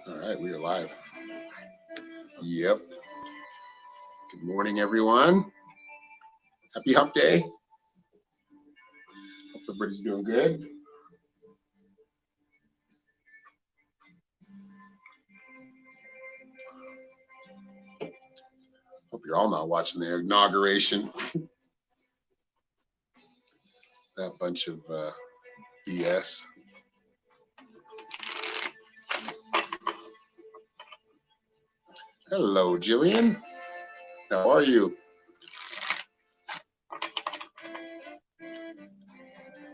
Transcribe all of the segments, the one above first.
All right, we are live. Yep. Good morning, everyone. Happy Hump Day. Hope everybody's doing good. Hope you're all not watching the inauguration. That bunch of BS. Hello, Jillian. How are you?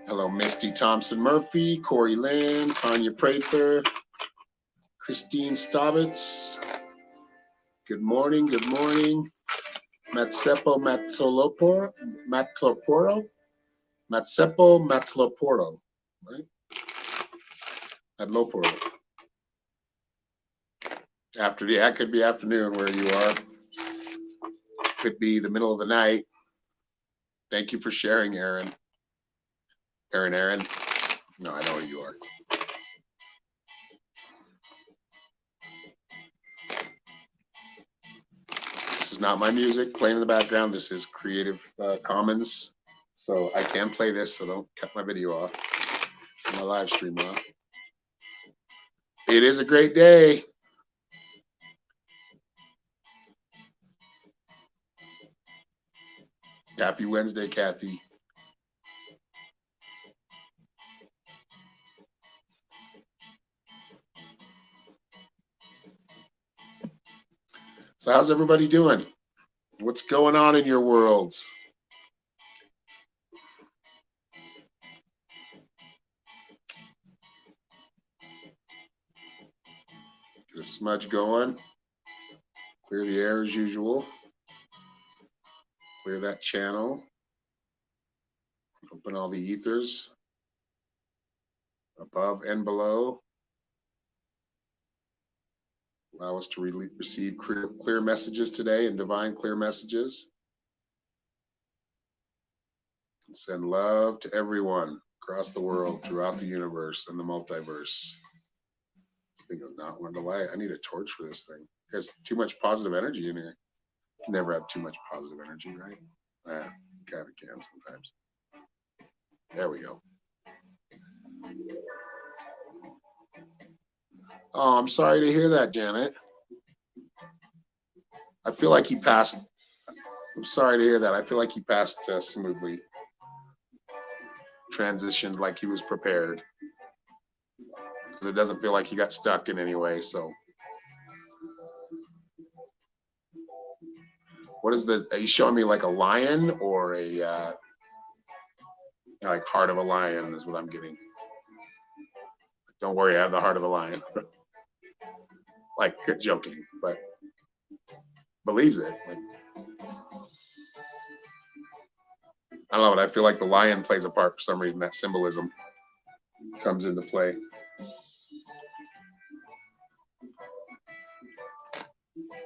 Hello, Misty Thompson Murphy, Corey Lynn, Tanya Prather, Christine Staubitz. Good morning. Good morning. Matsepo Matloporo. Matsepo Matloporo, right? Matloporo. That could be afternoon where you are. Could be the middle of the night. Thank you for sharing, Aaron. Aaron. No, I know who you are. This is not my music playing in the background. This is Creative Commons. So I can play this, so don't cut my video off, my live stream off. It is a great day. Happy Wednesday, Kathy. So how's everybody doing? What's going on in your worlds? Get a smudge going. Clear the air as usual. Clear that channel. Open all the ethers above and below. Allow us to receive clear messages today and divine clear messages. And send love to everyone across the world, throughout the universe and the multiverse. This thing is not one to light. I need a torch for this thing. There's too much positive energy in here. You can never have too much positive energy, right? You kind of can sometimes. There we go. Oh, I'm sorry to hear that, Janet. I feel like he passed. I'm sorry to hear that. I feel like he passed smoothly. Transitioned like he was prepared. Because it doesn't feel like he got stuck in any way, so. What is are you showing me like a lion or a, like heart of a lion is what I'm getting. Don't worry, I have the heart of a lion. Like joking, but believes it. Like, I don't know, but I feel like the lion plays a part for some reason. That symbolism comes into play.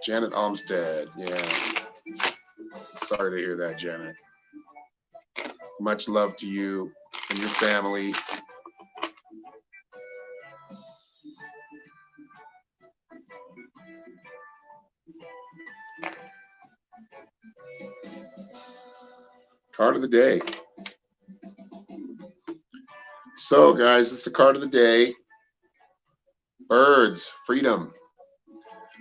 Janet Olmstead, yeah. Sorry to hear that, Janet. Much love to you and your family. Card of the day. So, guys, it's the card of the day. Birds, freedom.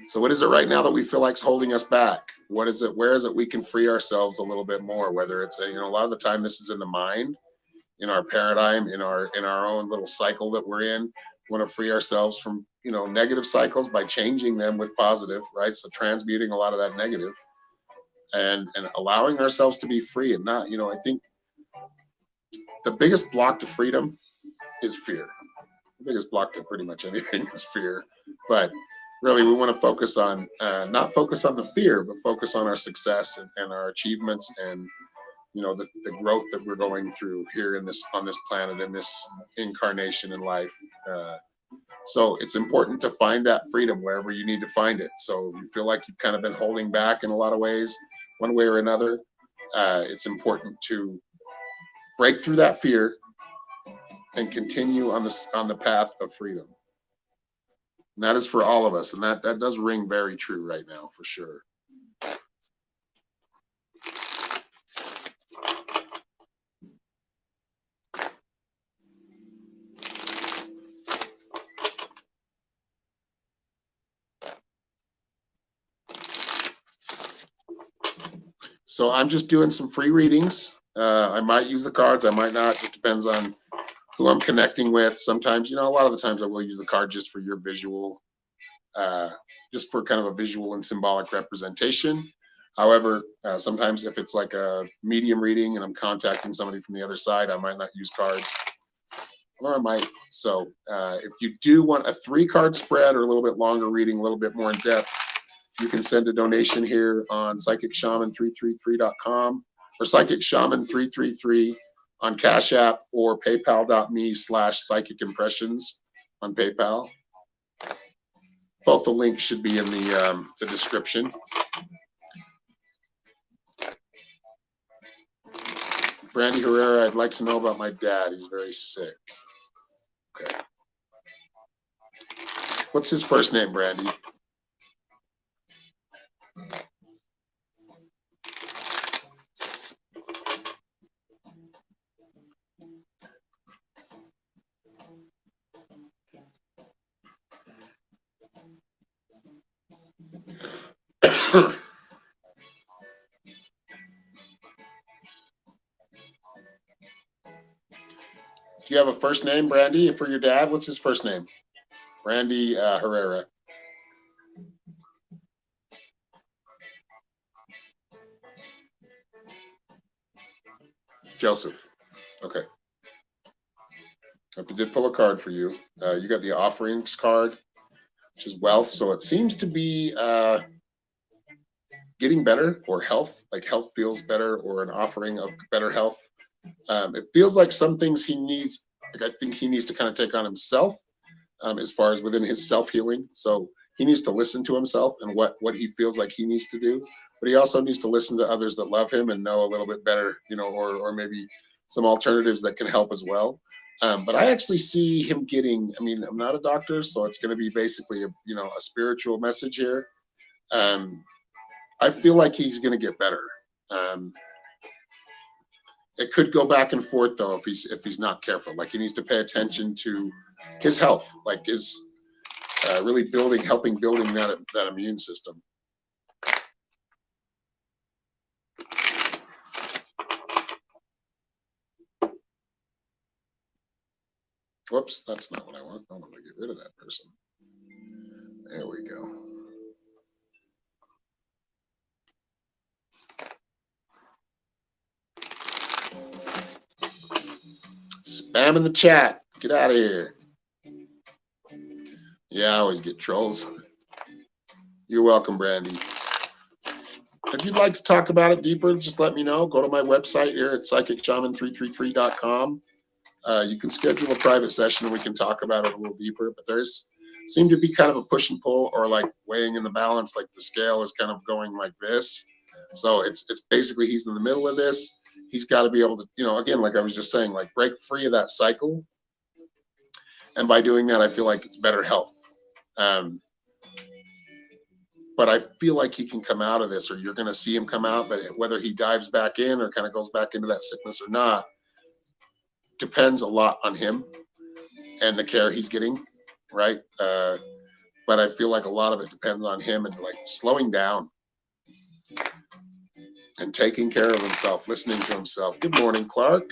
So what is it right now that we feel like is holding us back? What is it? Where is it we can free ourselves a little bit more? Whether it's a lot of the time this is in the mind, in our paradigm, in our own little cycle that we're in. We want to free ourselves from negative cycles by changing them with positive, right? So transmuting a lot of that negative and allowing ourselves to be free and not, I think the biggest block to freedom is fear. The biggest block to pretty much anything is fear. But really, we want to focus on, not focus on the fear, but focus on our success and our achievements and, the growth that we're going through here on this planet, in this incarnation in life. So it's important to find that freedom wherever you need to find it. So if you feel like you've kind of been holding back in a lot of ways, one way or another, it's important to break through that fear and continue on the path of freedom. And that is for all of us. And that does ring very true right now, for sure. So I'm just doing some free readings. I might use the cards, I might not. Just depends on who I'm connecting with. Sometimes, a lot of the times I will use the card just for your visual, just for kind of a visual and symbolic representation. However, sometimes if it's like a medium reading and I'm contacting somebody from the other side, I might not use cards, or I might. So if you do want a 3-card spread or a little bit longer reading, a little bit more in depth, you can send a donation here on psychicshaman333.com or psychicshaman333 on Cash App or paypal.me/psychicimpressions on PayPal. Both the links should be in the description. Brandy Herrera, I'd like to know about my dad. He's very sick. Okay. What's his first name, Brandy? Do you have a first name, Brandy, for your dad? What's his first name? Brandy Herrera. Joseph. Okay. I did pull a card for you. You got the offerings card, which is wealth. So it seems to be getting better, or health, like health feels better, or an offering of better health. It feels like some things he needs, like I think he needs to kind of take on himself, as far as within his self-healing. So he needs to listen to himself and what he feels like he needs to do. But he also needs to listen to others that love him and know a little bit better, or maybe some alternatives that can help as well. But I actually see him getting, I'm not a doctor, so it's going to be basically a spiritual message here. I feel like he's going to get better. It could go back and forth though if he's not careful. Like he needs to pay attention to his health, like his really helping building that immune system. Whoops, that's not what I want. I want to get rid of that person. There we go. Spam in the chat. Get out of here. Yeah, I always get trolls. You're welcome, Brandy. If you'd like to talk about it deeper, just let me know. Go to my website here at psychicshaman333.com. You can schedule a private session and we can talk about it a little deeper. But there's seem to be kind of a push and pull, or like weighing in the balance, like the scale is kind of going like this. So it's basically he's in the middle of this. He's got to be able to, again, like I was just saying, like break free of that cycle. And by doing that, I feel like it's better health. But I feel like he can come out of this, or you're going to see him come out, but whether he dives back in or kind of goes back into that sickness or not, depends a lot on him and the care he's getting, right? But I feel like a lot of it depends on him and like slowing down and taking care of himself, listening to himself. Good morning, Clark.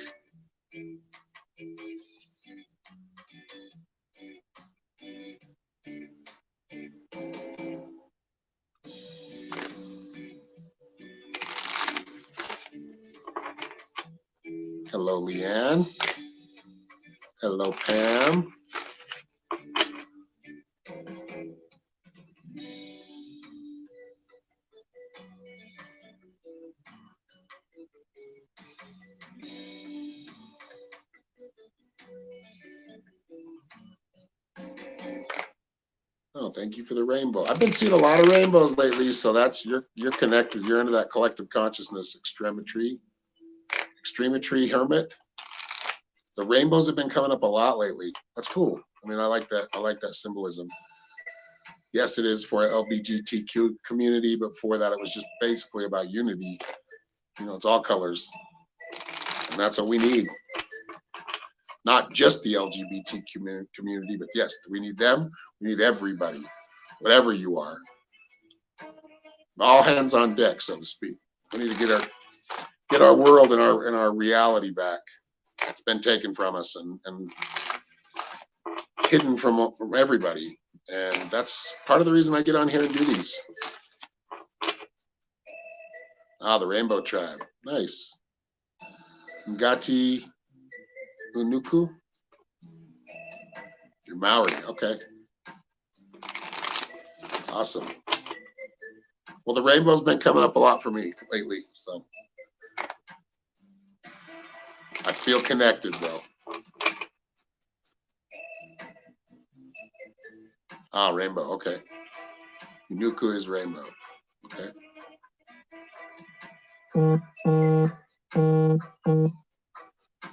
Hello, Leanne. Hello, Pam. Oh, thank you for the rainbow. I've been seeing a lot of rainbows lately, so that's you're connected. You're into that collective consciousness. Extremetry Hermit. The rainbows have been coming up a lot lately. That's cool. I like that. I like that symbolism. Yes, it is for LGBTQ community, but before that, it was just basically about unity. You know, it's all colors, and that's what we need. Not just the LGBT community, but yes, we need them. We need everybody, whatever you are. All hands on deck, so to speak. We need to get our world and our reality back. It's been taken from us and hidden from everybody. And that's part of the reason I get on here and do these. Ah, the Rainbow Tribe. Nice. Ngati Unuku. You're Maori. Okay. Awesome. Well, the rainbow's been coming up a lot for me lately, so I feel connected, though. Ah, rainbow. Okay. Unuku is rainbow. Okay.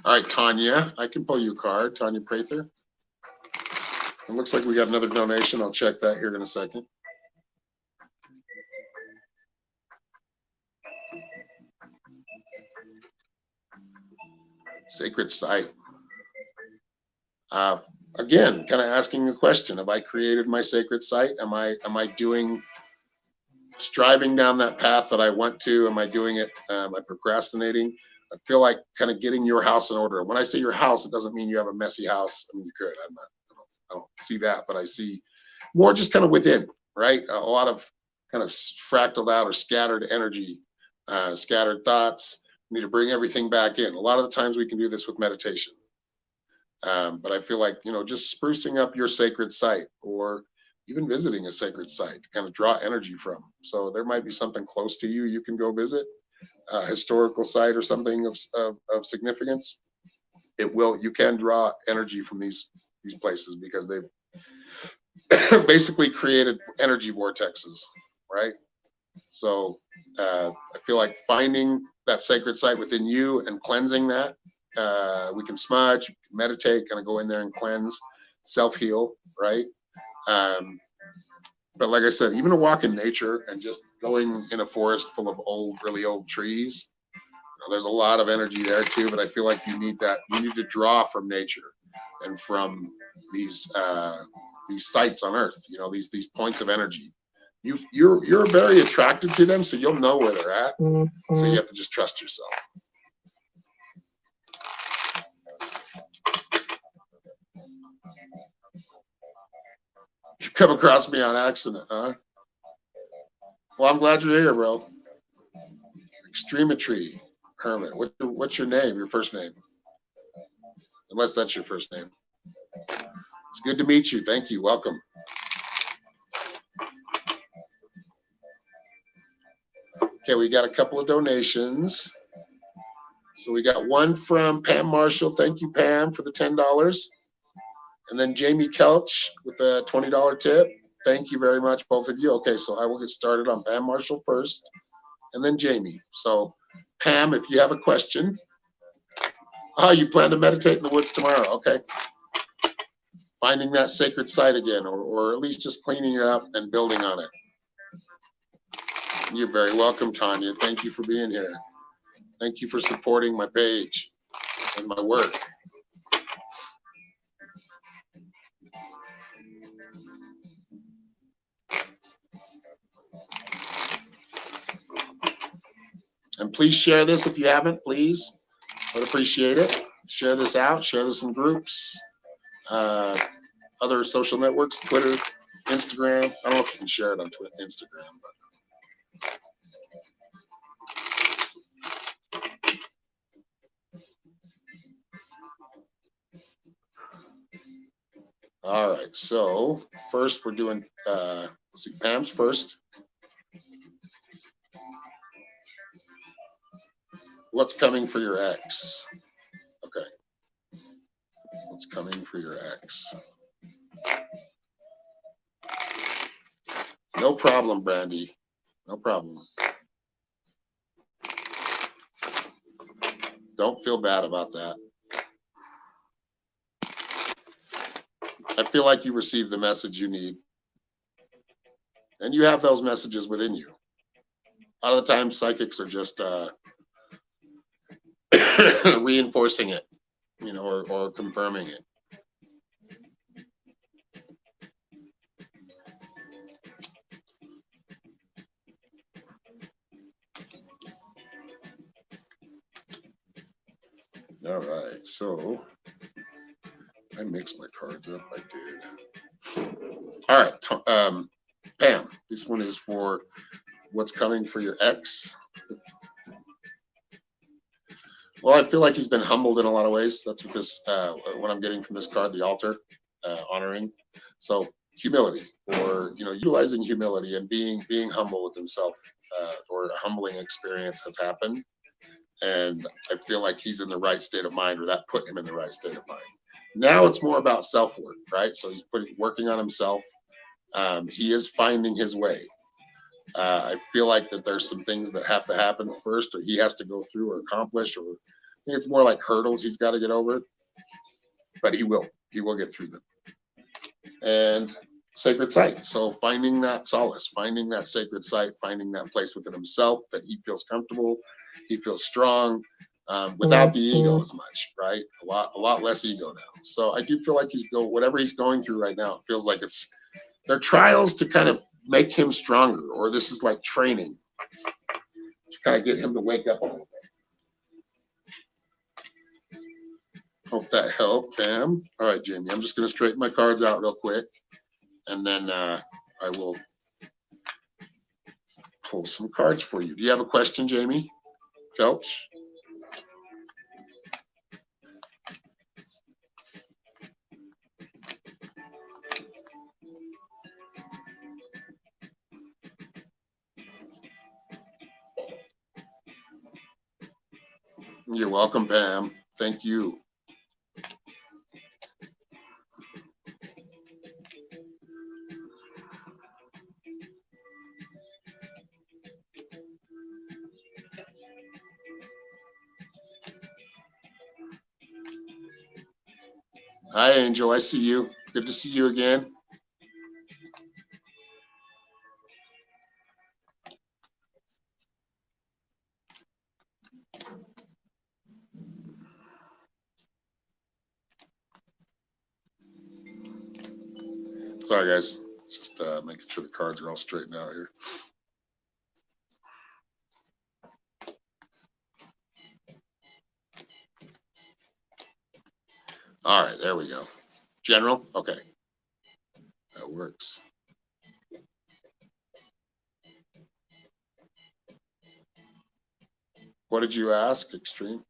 All right, Tanya. I can pull you a card. Tanya Prather. It looks like we got another donation. I'll check that here in a second. Sacred site. Again, kind of asking the question: have I created my sacred site? Am I doing, striving down that path that I want to? Am I doing it? Am I procrastinating? I feel like kind of getting your house in order. When I say your house, it doesn't mean you have a messy house. I mean, you could. I don't see that, but I see more just kind of within, right? A lot of kind of fractaled out or scattered energy, scattered thoughts. We need to bring everything back in. A lot of the times we can do this with meditation. But I feel like, just sprucing up your sacred site or even visiting a sacred site to kind of draw energy from. So there might be something close to you you can go visit, a historical site or something of significance. You can draw energy from these places because they've basically created energy vortexes, right? So I feel like finding that sacred site within you and cleansing that. We can smudge, meditate, kind of go in there and cleanse, self-heal, right? But like I said, even a walk in nature and just going in a forest full of really old trees, there's a lot of energy there too. But I feel like you need that. You need to draw from nature and from these sites on Earth. These points of energy. You're very attracted to them, so you'll know where they're at. So you have to just trust yourself. You come across me on accident, huh? Well, I'm glad you're here, bro. Extremetry Hermit. What's your name? Your first name? Unless that's your first name. It's good to meet you. Thank you. Welcome. Okay, we got a couple of donations. So we got one from Pam Marshall. Thank you, Pam, for the $10. And then Jamie Kelch with a $20 tip. Thank you very much, both of you. Okay, so I will get started on Pam Marshall first, and then Jamie. So Pam, if you have a question. You plan to meditate in the woods tomorrow. Okay. Finding that sacred site again, or at least just cleaning it up and building on it. You're very welcome, Tanya. Thank you for being here. Thank you for supporting my page and my work. And please share this if you haven't, please. I'd appreciate it. Share this out. Share this in groups. Other social networks, Twitter, Instagram. I don't know if you can share it on Instagram, but. All right, so first we're doing, let's see, Pam's first. What's coming for your ex? Okay. What's coming for your ex? No problem, Brandy. No problem. Don't feel bad about that. I feel like you received the message you need. And you have those messages within you. A lot of the time, psychics are just reinforcing it, or confirming it. All right, so I mixed my cards up. I did. All right, Pam, this one is for what's coming for your ex. Well, I feel like he's been humbled in a lot of ways. That's what what I'm getting from this card, the altar, honoring. So humility, or utilizing humility and being humble with himself, or a humbling experience has happened, and I feel like he's in the right state of mind, or that put him in the right state of mind. Now it's more about self work, right? So he's working on himself. He is finding his way. I feel like that there's some things that have to happen first, or he has to go through or accomplish, or I think it's more like hurdles he's got to get over. But he will get through them. And sacred site. So finding that solace, finding that sacred site, finding that place within himself that he feels comfortable, he feels strong, without the ego as much, right? A lot less ego now. So I do feel like whatever he's going through right now, it feels like they're trials to kind of make him stronger, or this is like training to kind of get him to wake up a little bit. Hope that helped, Pam. All right, Jamie, I'm just going to straighten my cards out real quick, and then I will pull some cards for you. Do you have a question, Jamie Felch? You're welcome, Pam. Thank you. Hi, Angel. I see you. Good to see you again. Sorry, guys. Just making sure the cards are all straightened out here. All right, there we go. General? Okay. That works. What did you ask? Extreme?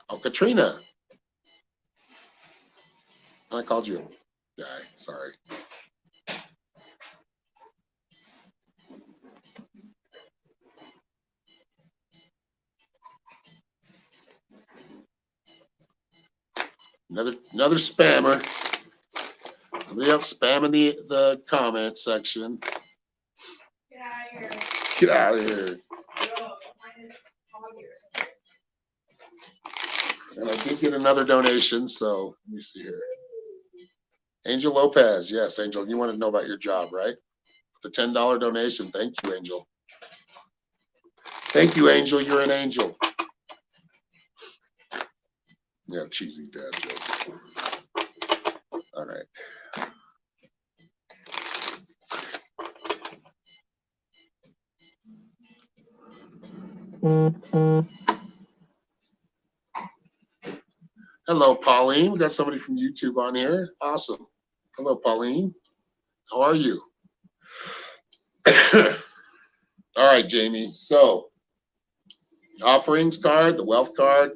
Oh, Katrina. I called you a guy. Sorry. Another spammer. Somebody else spamming the comment section. Get out of here. Get out of here. And I did get another donation, so let me see here. Angel Lopez. Yes, Angel, you want to know about your job, right? The $10 donation. Thank you, Angel. Thank you, Angel. You're an angel. Yeah, cheesy dad joke. All right. Hello, Pauline. We got somebody from YouTube on here. Awesome. Hello, Pauline. How are you? All right, Jamie. So, offerings card, the wealth card,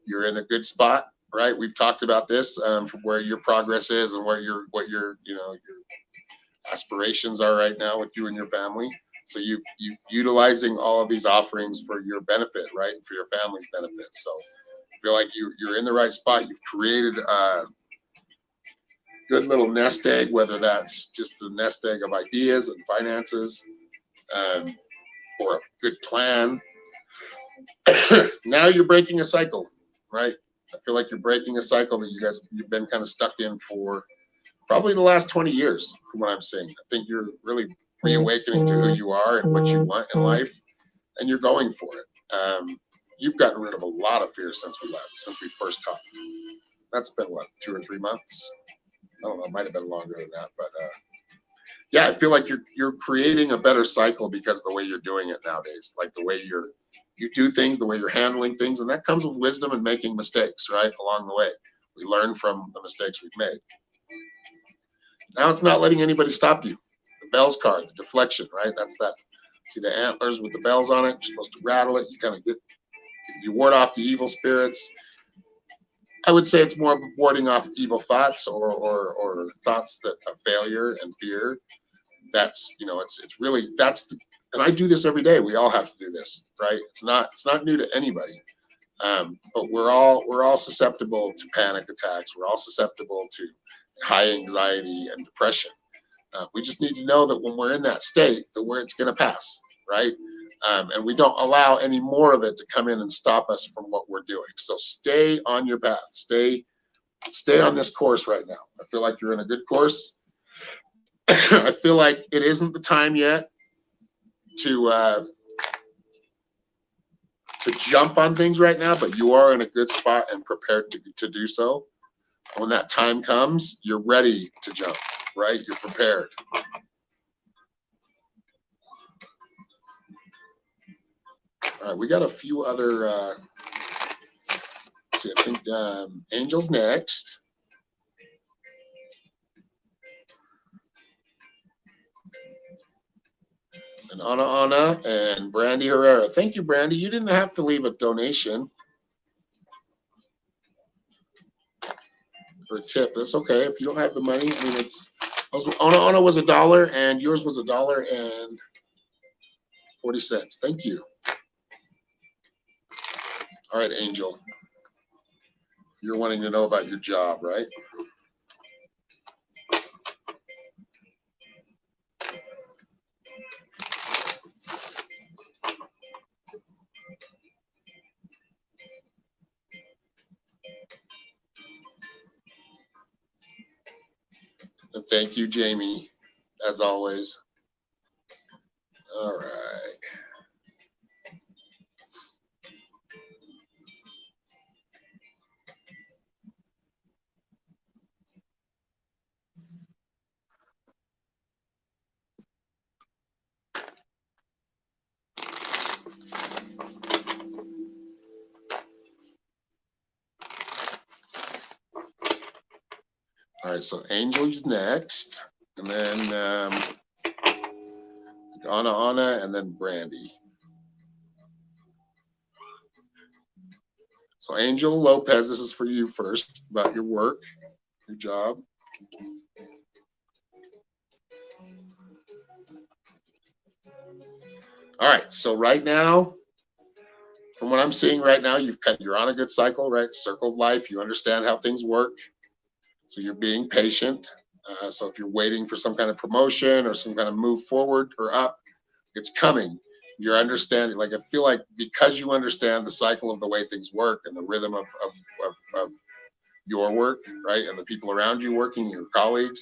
you're in a good spot, right? We've talked about this from where your progress is and what your your aspirations are right now with you and your family. So you utilizing all of these offerings for your benefit, right? For your family's benefit. So I feel like you're in the right spot. You've created a good little nest egg, whether that's just the nest egg of ideas and finances, or a good plan. Now you're breaking a cycle, right? I feel like you're breaking a cycle that you've been kind of stuck in for probably the last 20 years, from what I'm saying. I think you're really reawakening to who you are and what you want in life, and you're going for it. You've gotten rid of a lot of fear since we first talked. That's been what, 2 or 3 months? I don't know. It might have been longer than that, but yeah, I feel like you're creating a better cycle because of the way you're doing it nowadays, like the way you do things, the way you're handling things, and that comes with wisdom and making mistakes, right, along the way. We learn from the mistakes we've made. Now it's not letting anybody stop you. The bells card, the deflection, right? That's that. See the antlers with the bells on it? You're supposed to rattle it. You kind of you ward off the evil spirits. I would say it's more warding off evil thoughts or thoughts that of failure and fear. That's, it's really, and I do this every day. We all have to do this, right? It's not new to anybody. But we're all susceptible to panic attacks. We're all susceptible to high anxiety and depression. We just need to know that when we're in that state, that it's going to pass, right? And we don't allow any more of it to come in and stop us from what we're doing. So stay on your path. Stay on this course right now. I feel like you're in a good course. I feel like it isn't the time yet to jump on things right now, but you are in a good spot and prepared to do so. When that time comes, you're ready to jump, right? You're prepared. All right, we got a few other, let's see, I think Angel's next. And Ana and Brandy Herrera. Thank you, Brandy. You didn't have to leave a donation or a tip. That's okay. If you don't have the money, I mean, Ana was $1 and yours was $1.40. Thank you. All right, Angel. You're wanting to know about your job, right? And thank you, Jamie, as always. All right. All right, so Angel's next, and then Ana, and then Brandy. So Angel Lopez, this is for you first, about your work, your job. All right, so right now, from what I'm seeing right now, you're on a good cycle, right? Circle of life, you understand how things work. So you're being patient. So if you're waiting for some kind of promotion or some kind of move forward or up, it's coming. You're understanding, like I feel like because you understand the cycle of the way things work and the rhythm of your work, right, and the people around you working, your colleagues,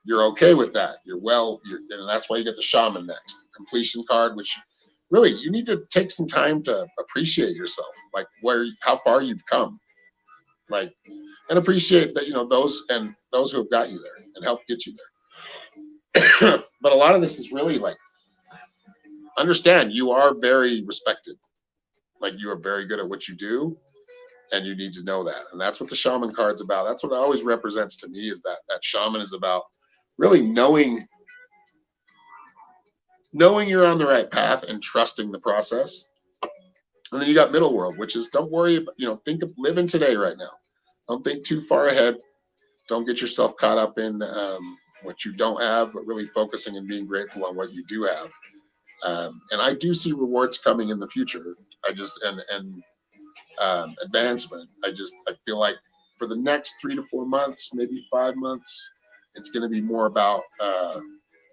you're okay with that. And that's why you get the shaman next, completion card, which really you need to take some time to appreciate yourself, like how far you've come, like, and appreciate that, those who have got you there and helped get you there. But a lot of this is really like, understand you are very respected, like you are very good at what you do, and you need to know that. And that's what the shaman card's about. That's what it always represents to me, is that shaman is about really knowing you're on the right path and trusting the process. And then you got middle world, which is, don't worry about, live in today right now. Don't think too far ahead. Don't get yourself caught up in what you don't have, but really focusing and being grateful on what you do have. And I do see rewards coming in the future. Advancement. I feel like for the next 3 to 4 months, maybe 5 months, it's going to be more about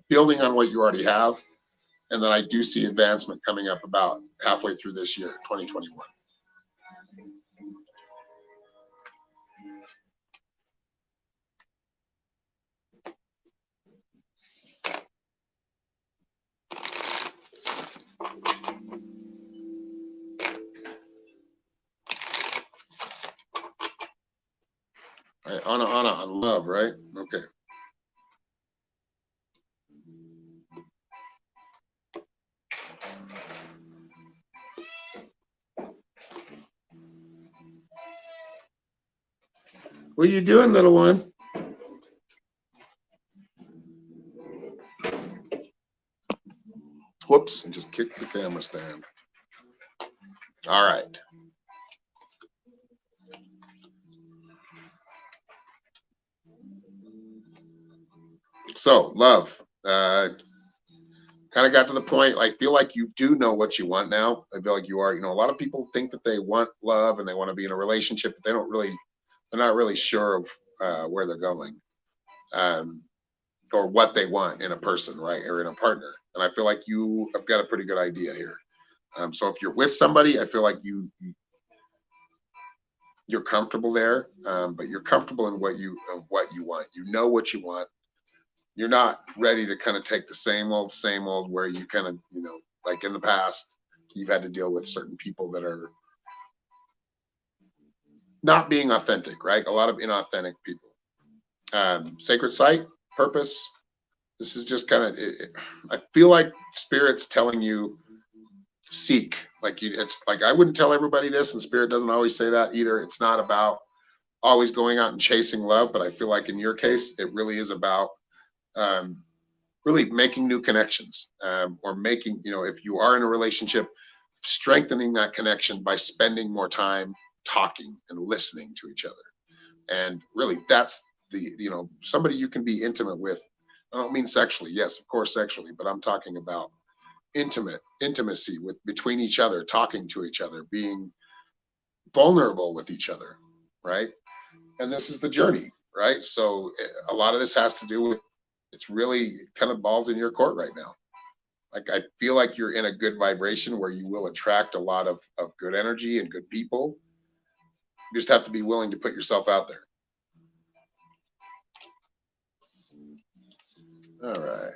building on what you already have. And then I do see advancement coming up about halfway through this year, 2021. on love, right? Okay. What are you doing, little one? Whoops, I just kicked the camera stand. All right. So, love. Kind of got to the point. I feel like you do know what you want now. I feel like you are. A lot of people think that they want love and they want to be in a relationship, but they're not really sure of where they're going, um, or what they want in a person, right, or in a partner. And I feel like you have got a pretty good idea here. So if you're with somebody, I feel like you're comfortable there, but you're comfortable in what you want. You know what you want. You're not ready to kind of take the same old, where you kind of, like in the past, you've had to deal with certain people that are not being authentic, right? A lot of inauthentic people. Sacred site, purpose. This is just kind of, I feel like Spirit's telling you seek. It's like, I wouldn't tell everybody this, and Spirit doesn't always say that either. It's not about always going out and chasing love, but I feel like in your case, it really is about really making new connections, or making, if you are in a relationship, strengthening that connection by spending more time talking and listening to each other. And really, that's somebody you can be intimate with. I don't mean sexually. Yes, of course, sexually, but I'm talking about intimacy with between each other, talking to each other, being vulnerable with each other, right? And this is the journey, right? So a lot of this has to do with, it's really kind of balls in your court right now. Like, I feel like you're in a good vibration where you will attract a lot of good energy and good people. You just have to be willing to put yourself out there. All right.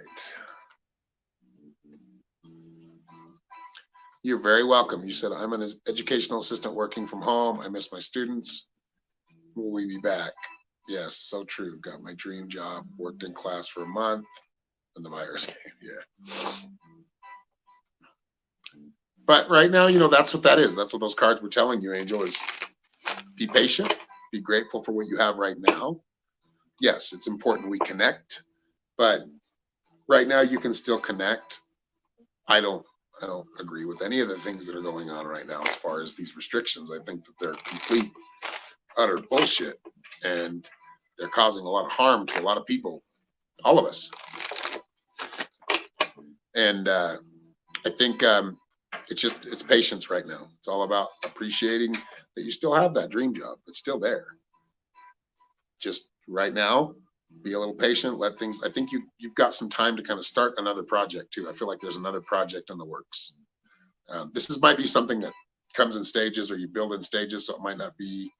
You're very welcome. You said, I'm an educational assistant working from home. I miss my students. Will we be back? Yes, so true. Got my dream job, worked in class for a month, and the virus came. Yeah. But right now, that's what that is. That's what those cards were telling you, Angel, is be patient, be grateful for what you have right now. Yes, it's important we connect, but right now you can still connect. I don't agree with any of the things that are going on right now as far as these restrictions. I think that they're complete, utter bullshit, and they're causing a lot of harm to a lot of people, all of us. And I think it's patience right now. It's all about appreciating that you still have that dream job. It's still there. Just right now, be a little patient. Let things. I think you've got some time to kind of start another project too. I feel like there's another project in the works. Might be something that comes in stages, or you build in stages, so it might not be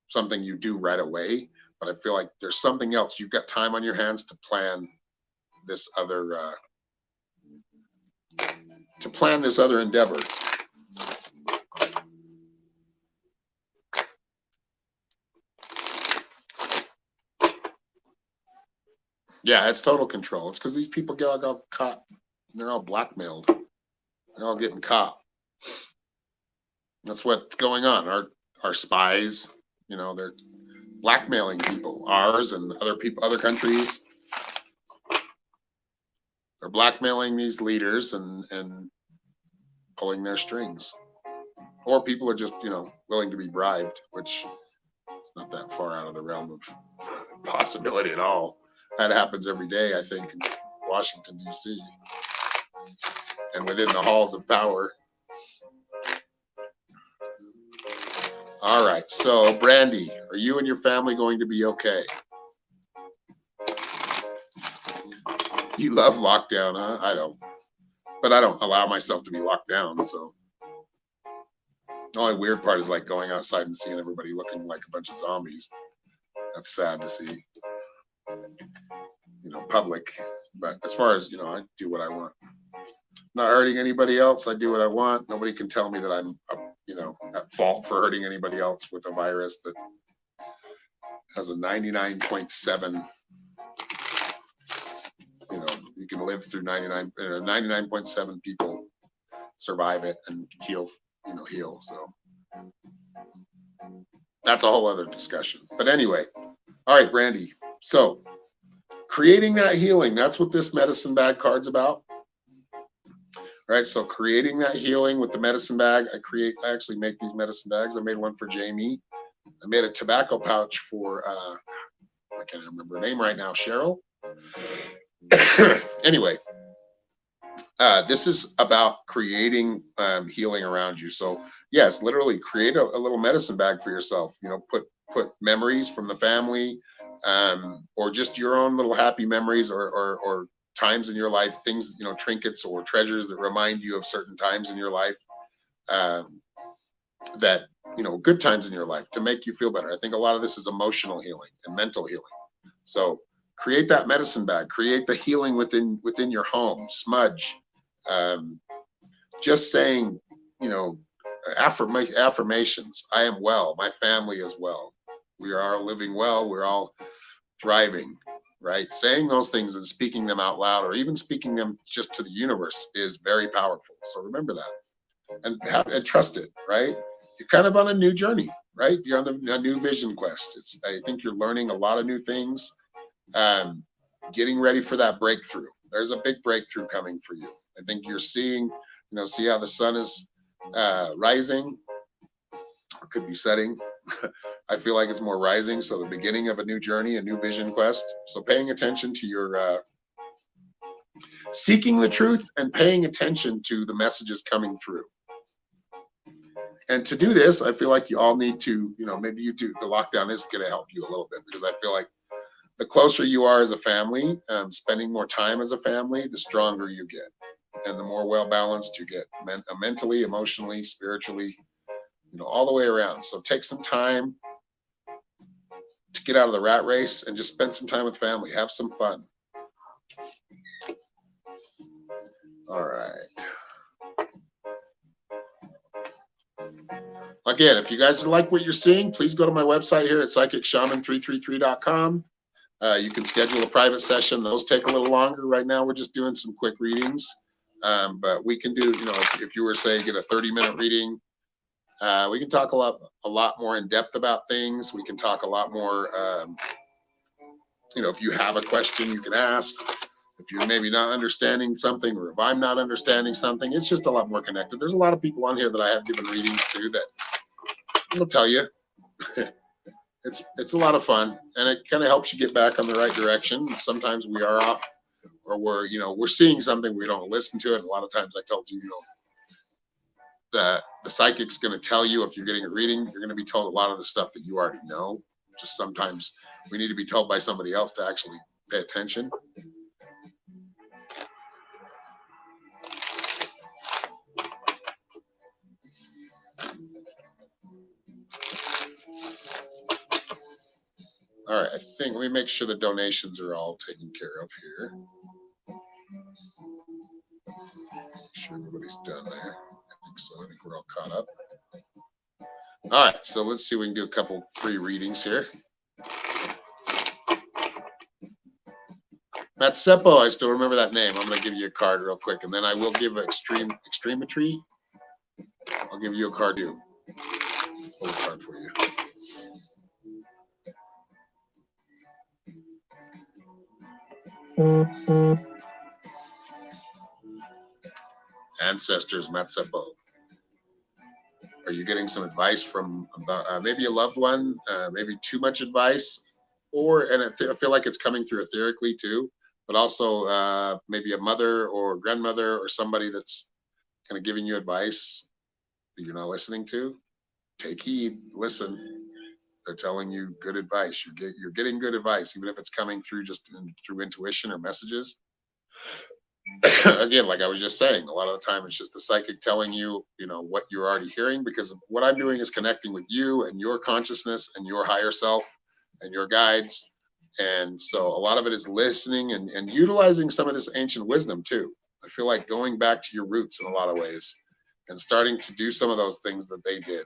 something you do right away. But I feel like there's something else. You've got time on your hands to plan this other endeavor. Yeah, it's total control. It's because these people get all caught. They're all blackmailed. They're all getting caught. That's what's going on. Our spies, they're blackmailing people, ours and other countries. They're blackmailing these leaders and pulling their strings. Or people are just, willing to be bribed, which is not that far out of the realm of possibility at all. That happens every day, I think, in Washington, D.C. and within the halls of power. All right. So, Brandy, are you and your family going to be okay? You love lockdown, huh? I don't. But I don't allow myself to be locked down. So, the only weird part is like going outside and seeing everybody looking like a bunch of zombies. That's sad to see. Public. But as far as, I do what I want. Not hurting anybody else. I do what I want. Nobody can tell me that I'm, at fault for hurting anybody else with a virus that has a 99.7. You know, you can live through 99.7 people survive it and heal. You know, heal. So that's a whole other discussion. But anyway, all right, Brandy. So creating that healing, that's what this medicine bag card's about. Right, so creating that healing with the medicine bag. I actually make these medicine bags. I made one for Jamie. I made a tobacco pouch for I can't remember her name right now, Cheryl. Anyway, this is about creating healing around you. So yes, literally create a little medicine bag for yourself. You know, put memories from the family, or just your own little happy memories, or times in your life, things, you know, trinkets or treasures that remind you of certain times in your life, that, you know, good times in your life to make you feel better. I think a lot of this is emotional healing and mental healing. So create that medicine bag, create the healing within your home. Smudge, just saying, you know, affirmations. I am well. My family is well. We are all living well. We're all thriving. Right? Saying those things and speaking them out loud, or even speaking them just to the universe, is very powerful. So remember that, and trust it. Right? You're kind of on a new journey, right? You're on a new vision quest. I think you're learning a lot of new things, getting ready for that breakthrough. There's a big breakthrough coming for you. I think you're seeing, you know, see how the sun is rising, or could be setting. I feel like it's more rising. So the beginning of a new journey, a new vision quest. So paying attention to your seeking the truth and paying attention to the messages coming through. And to do this, I feel like you all need to, you know, maybe you do, the lockdown is going to help you a little bit, because I feel like the closer you are as a family, spending more time as a family, the stronger you get, and the more well balanced you get, mentally, emotionally, spiritually, you know, all the way around. So take some time to get out of the rat race and just spend some time with family. Have some fun. All right. Again, if you guys like what you're seeing, please go to my website here at psychicshaman333.com. You can schedule a private session. Those take a little longer. Right now, we're just doing some quick readings. But we can do, you know, if you were, say, get a 30-minute reading, we can talk a lot more in depth about things. We can talk a lot more, you know, if you have a question, you can ask. If you're maybe not understanding something, or if I'm not understanding something, it's just a lot more connected. There's a lot of people on here that I have given readings to that will tell you. It's a lot of fun, and it kind of helps you get back on the right direction. Sometimes we are off, or we're seeing something, we don't listen to it. A lot of times I told you, the psychic's going to tell you, if you're getting a reading, you're going to be told a lot of the stuff that you already know. Just sometimes we need to be told by somebody else to actually pay attention. All right, let me make sure the donations are all taken care of here. Make sure everybody's done there. I think so. I think we're all caught up. All right, so let's see if we can do a couple free readings here. Matt Seppo, I still remember that name. I'm going to give you a card real quick, and then I will give Extremetry. I'll give you a card too. Pull a card for you. Ancestors, Matt Seppo. Are you getting some advice from maybe a loved one, maybe too much advice, and I feel like it's coming through etherically too, but also maybe a mother or grandmother or somebody that's kind of giving you advice that you're not listening to? Take heed, listen. They're telling you good advice. You're getting good advice, even if it's coming through through intuition or messages. Again, like I was just saying, a lot of the time it's just the psychic telling you, what you're already hearing, because what I'm doing is connecting with you and your consciousness and your higher self and your guides. And so a lot of it is listening and utilizing some of this ancient wisdom too. I feel like going back to your roots in a lot of ways and starting to do some of those things that they did,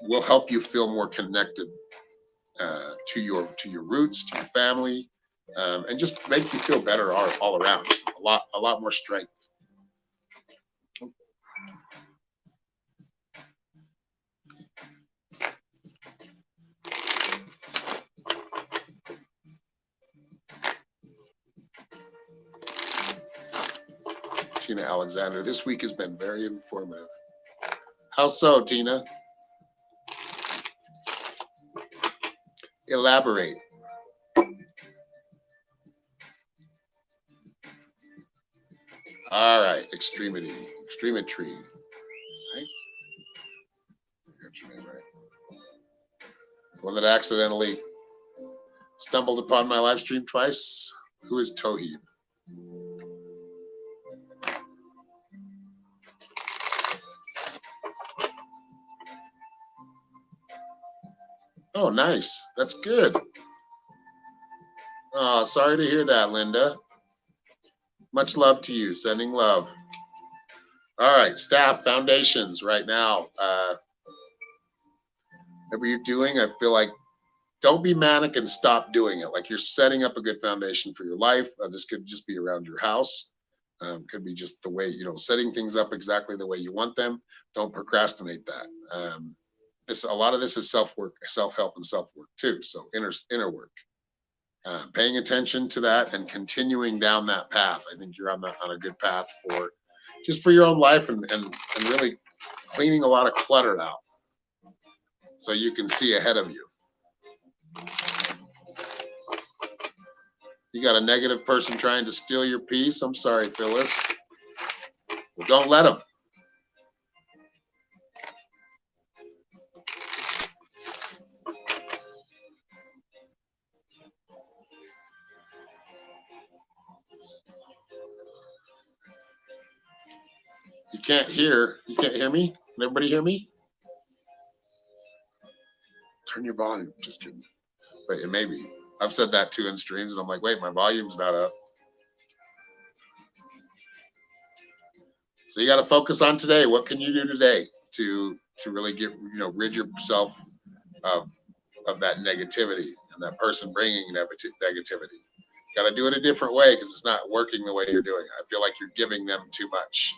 will help you feel more connected to your roots, to your family, and just make you feel better all around. A lot more strength. Tina Alexander, this week has been very informative. How so, Tina? Elaborate. All right, extremity, extremetry. Right? Got your name right. One that accidentally stumbled upon my live stream twice. Who is Toheeb? Oh, nice. That's good. Oh, sorry to hear that, Linda. Much love to you. Sending love. All right, staff, foundations right now. Whatever you're doing, I feel like don't be manic and stop doing it. Like you're setting up a good foundation for your life. This could just be around your house. Could be just the way, setting things up exactly the way you want them. Don't procrastinate that. A lot of this is self-work, self-help and self-work too. So inner work. Paying attention to that and continuing down that path. I think you're on a good path for your own life and really cleaning a lot of clutter out so you can see ahead of you. You got a negative person trying to steal your peace. I'm sorry, Phyllis. Well, don't let them. You can't hear me? Can everybody hear me? Turn your volume. Just kidding. Wait, it may be. I've said that too in streams, and I'm like, wait, my volume's not up. So you got to focus on today. What can you do today to really rid yourself of that negativity and that person bringing negativity? Got to do it a different way because it's not working the way you're doing it. I feel like you're giving them too much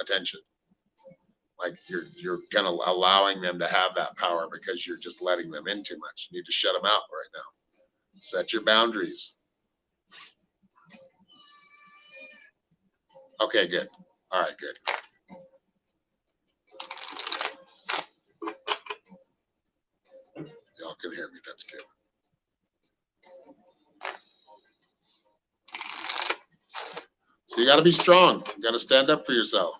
attention. Like you're kind of allowing them to have that power because you're just letting them in too much. You need to shut them out right now. Set your boundaries. Okay, good. All right, good. Y'all can hear me. That's good. So you got to be strong. You got to stand up for yourself.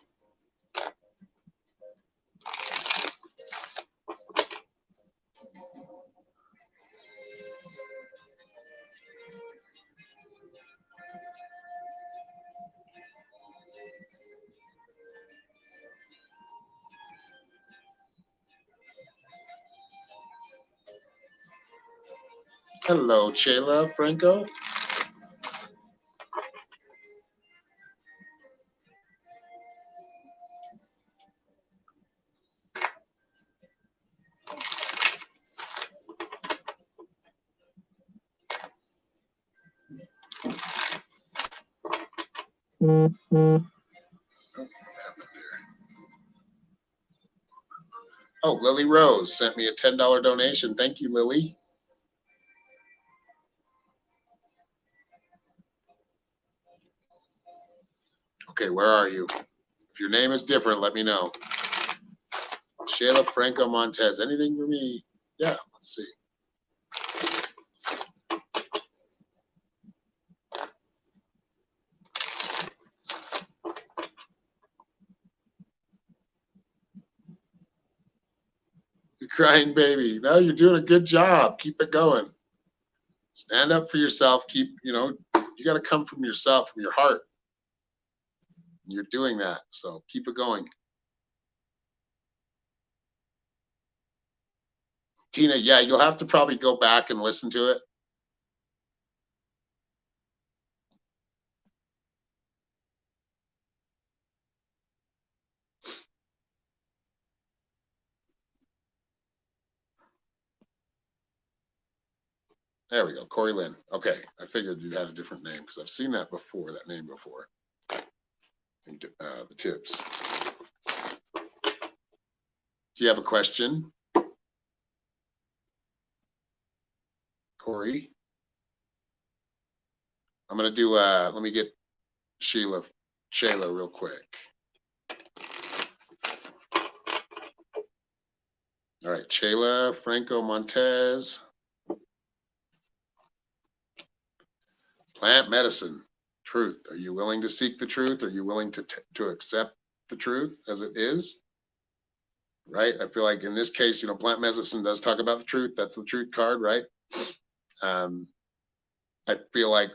Hello, Chayla Franco. Oh, Lily Rose sent me a $10 donation. Thank you, Lily. Okay, where are you? If your name is different, let me know. Shayla Franco Montez. Anything for me? Yeah, let's see. You're crying baby. No, you're doing a good job. Keep it going. Stand up for yourself. You got to come from yourself, from your heart. You're doing that. So keep it going. Tina, yeah, you'll have to probably go back and listen to it. There we go. Corey Lynn. Okay. I figured you had a different name because I've seen that before, that name before. And, the tips. Do you have a question, Corey? I'm going to do, let me get Shayla real quick. All right, Shayla, Franco Montez. Plant medicine, truth. Are you willing to seek the truth? Are you willing to accept the truth as it is? Right? I feel like in this case, you know, plant medicine does talk about the truth. That's the truth card, right? I feel like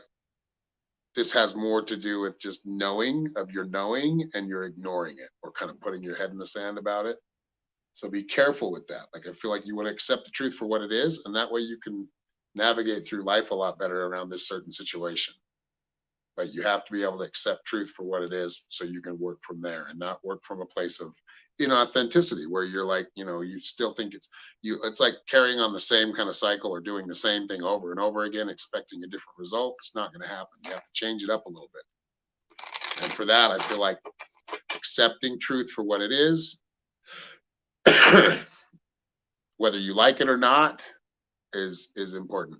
this has more to do with just knowing of your knowing and you're ignoring it or kind of putting your head in the sand about it. So be careful with that. Like, I feel like you want to accept the truth for what it is, and that way you can navigate through life a lot better around this certain situation. But you have to be able to accept truth for what it is so you can work from there and not work from a place of inauthenticity where you're like, you know, you still think it's like carrying on the same kind of cycle or doing the same thing over and over again, expecting a different result. It's not going to happen. You have to change it up a little bit. And for that, I feel like accepting truth for what it is, whether you like it or not, is important.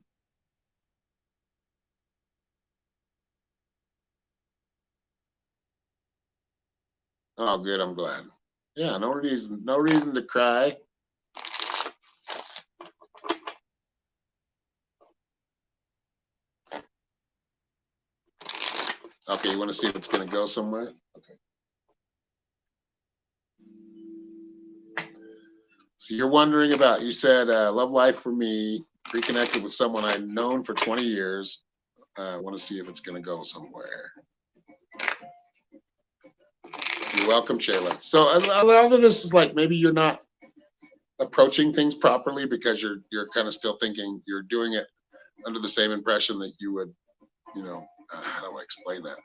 Oh, good. I'm glad. Yeah, no reason to cry. Okay, you want to see if it's going to go somewhere? Okay. So you're wondering about, you said, love life for me, reconnected with someone I've known for 20 years. I want to see if it's going to go somewhere. You're welcome, Shayla. So a lot of this is like maybe you're not approaching things properly because you're kind of still thinking you're doing it under the same impression that you would, you know, how do I explain that?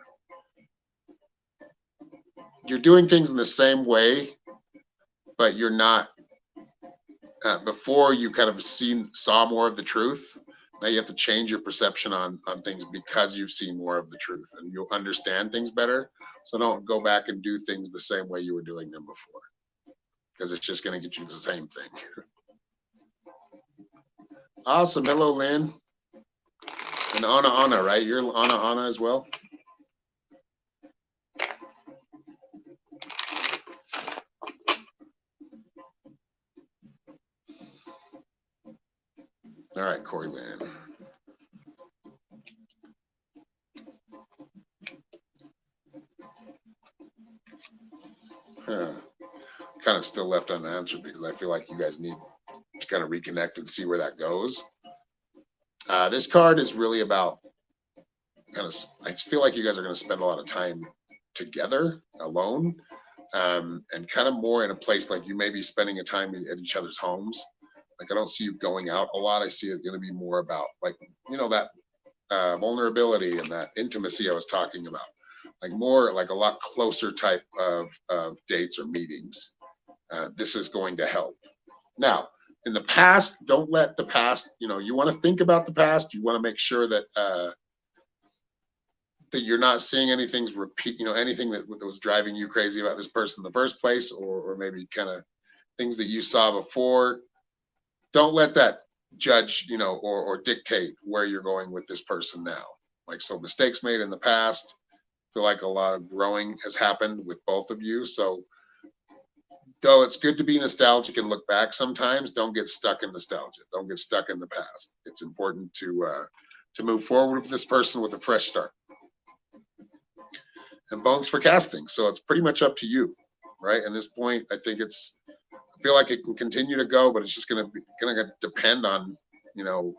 You're doing things in the same way, but you're not. Before you kind of saw more of the truth. Now you have to change your perception on things because you've seen more of the truth and you'll understand things better. So don't go back and do things the same way you were doing them before, because it's just going to get you the same thing. Awesome. Hello, Lynn. And Anna, right? You're Anna as well. All right, Corey Lynn. Kind of still left unanswered because I feel like you guys need to kind of reconnect and see where that goes. This card is really about kind of, I feel like you guys are going to spend a lot of time together alone, and kind of more in a place like you may be spending a time at each other's homes. Like, I don't see you going out a lot. I see it going to be more about, like, you know, that vulnerability and that intimacy I was talking about, like more like a lot closer type of dates or meetings. This is going to help. Now, in the past, don't let the past, you know, you want to think about the past. You want to make sure that that you're not seeing anything's repeat, you know, anything that was driving you crazy about this person in the first place, or maybe kind of things that you saw before. Don't let that judge, you know, or dictate where you're going with this person now. Like, so mistakes made in the past, I feel like a lot of growing has happened with both of you. So though it's good to be nostalgic and look back sometimes, don't get stuck in nostalgia. Don't get stuck in the past. It's important to move forward with this person with a fresh start. And bones for casting. So it's pretty much up to you, right? At this point, I think I feel like it can continue to go, but it's just gonna depend on, you know,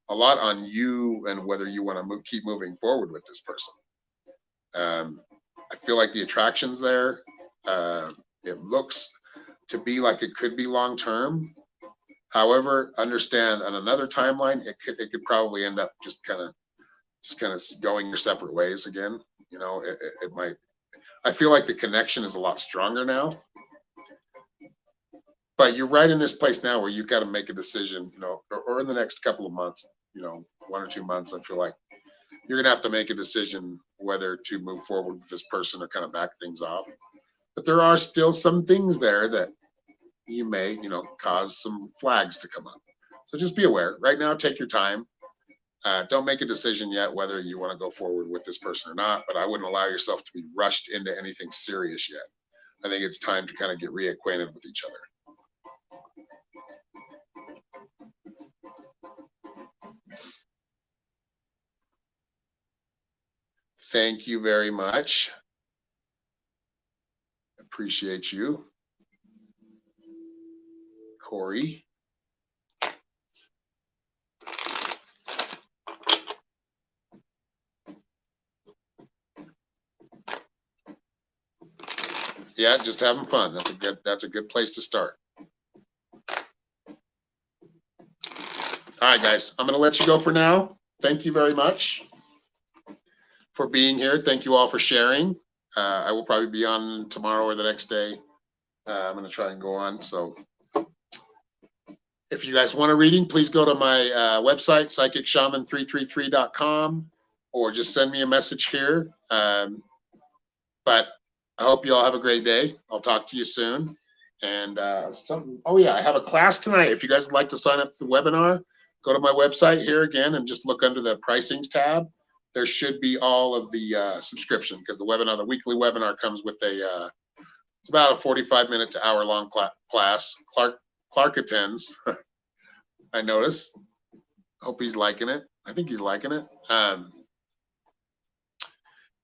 a lot on you and whether you want to keep moving forward with this person. I feel like the attraction's there. It looks to be like it could be long term. However, understand on another timeline, it could probably end up just kind of going your separate ways again. You know, it might. I feel like the connection is a lot stronger now. But you're right in this place now where you got to make a decision, you know, or in the next couple of months, 1 or 2 months, I feel like you're gonna have to make a decision whether to move forward with this person or kind of back things off. But there are still some things there that you may, cause some flags to come up. So just be aware. Right now, take your time. Don't make a decision yet whether you want to go forward with this person or not, but I wouldn't allow yourself to be rushed into anything serious yet. I think it's time to kind of get reacquainted with each other. Thank you very much. Appreciate you, Corey. Yeah, just having fun. That's a good place to start. All right, guys, I'm going to let you go for now. Thank you very much for being here. Thank you all for sharing. I will probably be on tomorrow or the next day. I'm going to try and go on. So if you guys want a reading, please go to my website, psychicshaman333.com, or just send me a message here. But I hope you all have a great day. I'll talk to you soon. And oh yeah, I have a class tonight. If you guys would like to sign up for the webinar, go to my website here again and just look under the pricings tab. There should be all of the subscription, because the weekly webinar comes with it's about a 45-minute to hour-long class. Clark attends. I noticed. Hope he's liking it. I think he's liking it.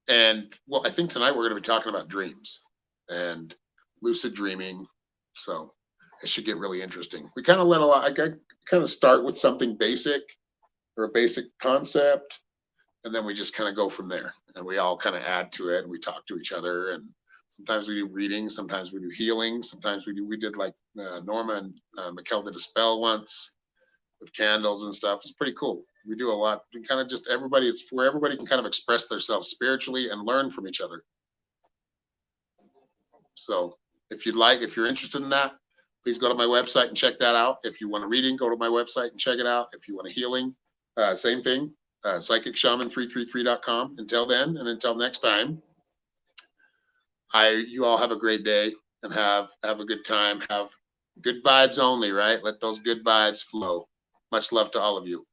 And well, I think tonight we're going to be talking about dreams and lucid dreaming. So it should get really interesting. We kind of I kind of start with something basic or a basic concept, and then we just kind of go from there. And we all kind of add to it, and we talk to each other. And sometimes we do readings, sometimes we do healing, sometimes we did like Norma and Mikkel did a spell once with candles and stuff. It's pretty cool. We do a lot. We kind of just it's where everybody can kind of express themselves spiritually and learn from each other. So if you're interested in that, please go to my website and check that out. If you want a reading, go to my website and check it out. If you want a healing, same thing, psychicshaman333.com. Until then, and until next time, you all have a great day and have a good time. Have good vibes only, right? Let those good vibes flow. Much love to all of you.